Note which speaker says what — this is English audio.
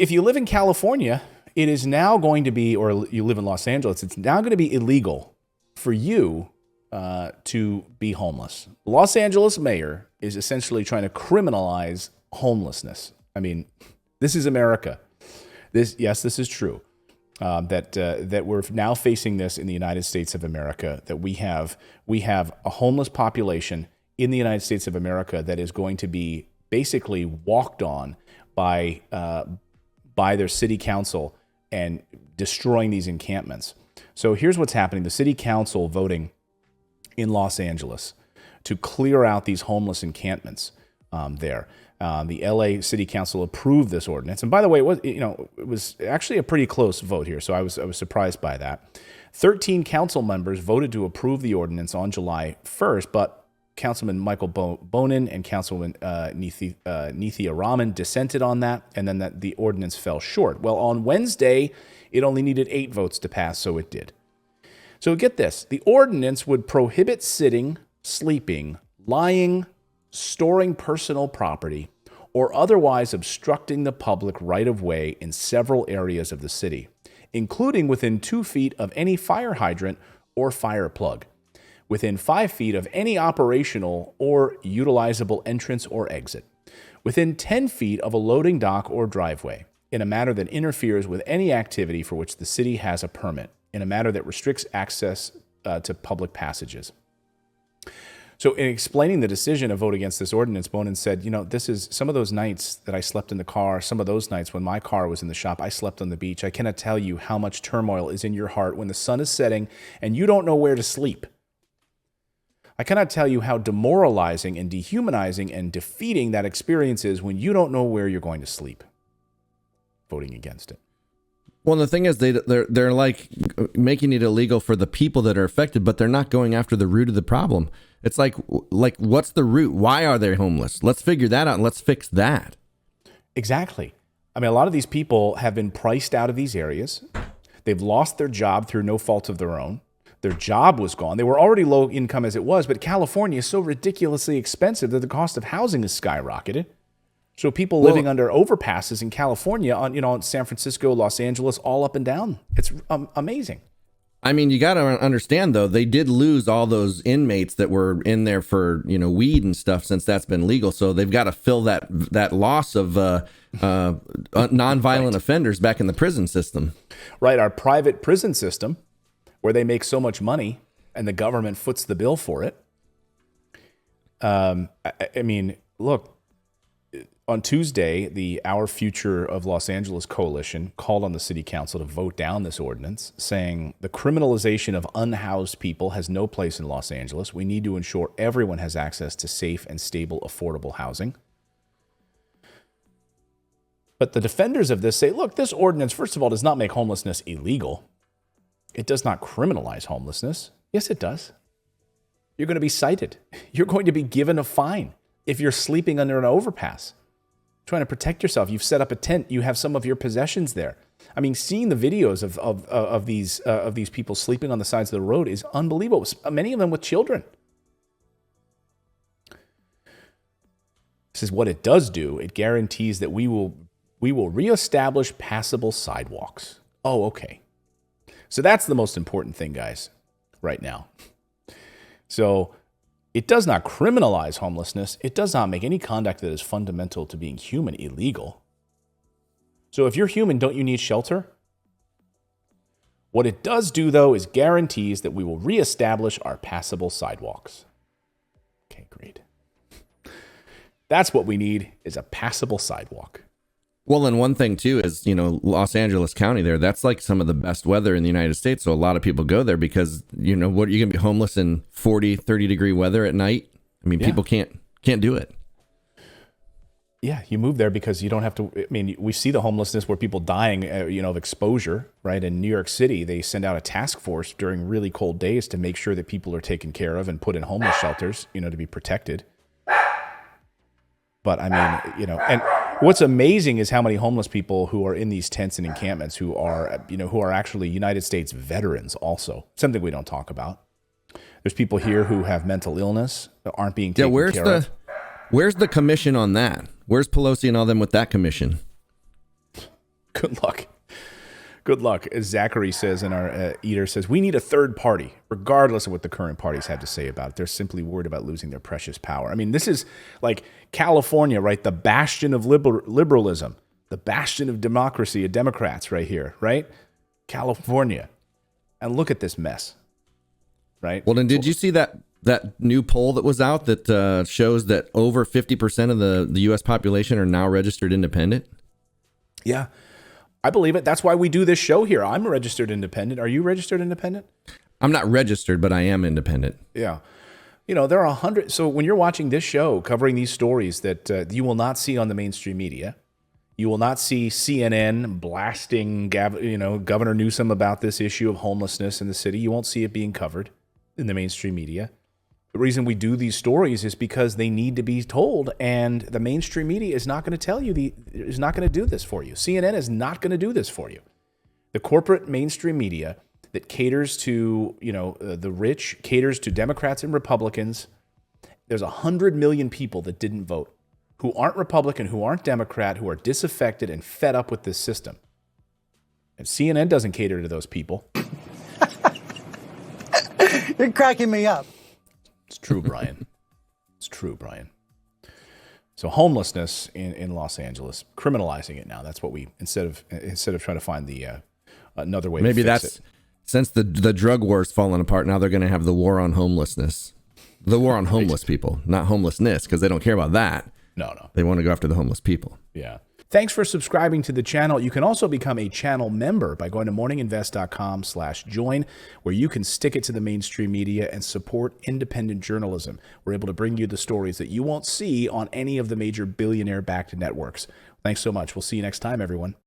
Speaker 1: if you live in California, it is now going to be, or you live in Los Angeles, it's now going to be illegal for you to be homeless. Los Angeles mayor is essentially trying to criminalize homelessness. I mean, this is America. This is true. That we're now facing this in the United States of America. That we have a homeless population in the United States of America that is going to be basically walked on by their city council and destroying these encampments. So here's what's happening: the city council voting in Los Angeles to clear out these homeless encampments there. The LA City Council approved this ordinance, and by the way, it was actually a pretty close vote here. So I was surprised by that. 13 council members voted to approve the ordinance on July 1st, but Councilman Michael Bonin and Councilwoman Nithya Raman dissented on that, and then the ordinance fell short. Well, on Wednesday, it only needed 8 votes to pass, so it did. So get this: the ordinance would prohibit sitting, sleeping, lying, storing personal property, or otherwise obstructing the public right-of-way in several areas of the city, including within 2 feet of any fire hydrant or fire plug, within 5 feet of any operational or utilizable entrance or exit, within 10 feet of a loading dock or driveway, in a manner that interferes with any activity for which the city has a permit, in a manner that restricts access to public passages. So in explaining the decision to vote against this ordinance, Bonin said, this is some of those nights that I slept in the car, some of those nights when my car was in the shop, I slept on the beach. I cannot tell you how much turmoil is in your heart when the sun is setting and you don't know where to sleep. I cannot tell you how demoralizing and dehumanizing and defeating that experience is when you don't know where you're going to sleep. Voting against it.
Speaker 2: Well, the thing is, they're like making it illegal for the people that are affected, but they're not going after the root of the problem. It's like what's the root? Why are they homeless? Let's figure that out and let's fix that.
Speaker 1: Exactly. I mean, a lot of these people have been priced out of these areas. They've lost their job through no fault of their own. Their job was gone. They were already low income as it was, but California is so ridiculously expensive that the cost of housing has skyrocketed. So people living under overpasses in California, on San Francisco, Los Angeles, all up and down. It's amazing.
Speaker 2: I mean, you got to understand, though, they did lose all those inmates that were in there for, weed and stuff since that's been legal. So they've got to fill that loss of nonviolent offenders back in the prison system.
Speaker 1: Right. Our private prison system, where they make so much money and the government foots the bill for it. I mean, look. On Tuesday, the Our Future of Los Angeles coalition called on the city council to vote down this ordinance, saying the criminalization of unhoused people has no place in Los Angeles. We need to ensure everyone has access to safe and stable, affordable housing. But the defenders of this say, look, this ordinance, first of all, does not make homelessness illegal. It does not criminalize homelessness. Yes, it does. You're going to be cited. You're going to be given a fine if you're sleeping under an overpass. Trying to protect yourself. You've set up a tent. You have some of your possessions there. I mean, seeing the videos of these people sleeping on the sides of the road is unbelievable. Many of them with children. This is what it does do. It guarantees that we will reestablish passable sidewalks. Oh, okay. So that's the most important thing, guys, right now. So it does not criminalize homelessness. It does not make any conduct that is fundamental to being human illegal. So if you're human, don't you need shelter? What it does do, though, is guarantees that we will reestablish our passable sidewalks. Okay, great. That's what we need, is a passable sidewalk.
Speaker 2: Well, and one thing, too, is, Los Angeles County there, that's like some of the best weather in the United States. So a lot of people go there because, what, you're going to be homeless in 40, 30-degree weather at night? I mean, people can't do it.
Speaker 1: Yeah, you move there because you don't have to. I mean, we see the homelessness where people dying, of exposure, right? In New York City, they send out a task force during really cold days to make sure that people are taken care of and put in homeless shelters, to be protected. But I mean, and what's amazing is how many homeless people who are in these tents and encampments who are actually United States veterans also, something we don't talk about. There's people here who have mental illness that aren't being taken care of.
Speaker 2: Where's the commission on that? Where's Pelosi and all them with that commission?
Speaker 1: Good luck. Good luck. As Zachary says in our Eater says, we need a third party, regardless of what the current parties have to say about it. They're simply worried about losing their precious power. I mean, this is like California, right? The bastion of liberalism, the bastion of democracy, of Democrats right here, right? California. And look at this mess, right?
Speaker 2: Well, then did you see that new poll that was out that shows that over 50% of the U.S. population are now registered independent?
Speaker 1: Yeah. I believe it. That's why we do this show here. I'm a registered independent. Are you registered independent?
Speaker 2: I'm not registered, but I am independent.
Speaker 1: Yeah. You know, there are 100. So when you're watching this show covering these stories that you will not see on the mainstream media, you will not see CNN blasting, Governor Newsom about this issue of homelessness in the city. You won't see it being covered in the mainstream media. The reason we do these stories is because they need to be told, and the mainstream media is not going to tell you, is not going to do this for you. CNN is not going to do this for you. The corporate mainstream media that caters to, the rich, caters to Democrats and Republicans. There's 100 million people that didn't vote, who aren't Republican, who aren't Democrat, who are disaffected and fed up with this system. And CNN doesn't cater to those people.
Speaker 3: You're cracking me up.
Speaker 1: It's true, Brian. It's true, Brian. So homelessness in Los Angeles, criminalizing it now. That's what we instead of trying to find the another way.
Speaker 2: Maybe
Speaker 1: to fix
Speaker 2: that's
Speaker 1: it.
Speaker 2: Since the drug war's fallen apart. Now they're going to have the war on homelessness, the war on homeless people, not homelessness, because they don't care about that.
Speaker 1: No.
Speaker 2: They want to go after the homeless people.
Speaker 1: Yeah. Thanks for subscribing to the channel. You can also become a channel member by going to morninginvest.com/join, where you can stick it to the mainstream media and support independent journalism. We're able to bring you the stories that you won't see on any of the major billionaire-backed networks. Thanks so much. We'll see you next time, everyone.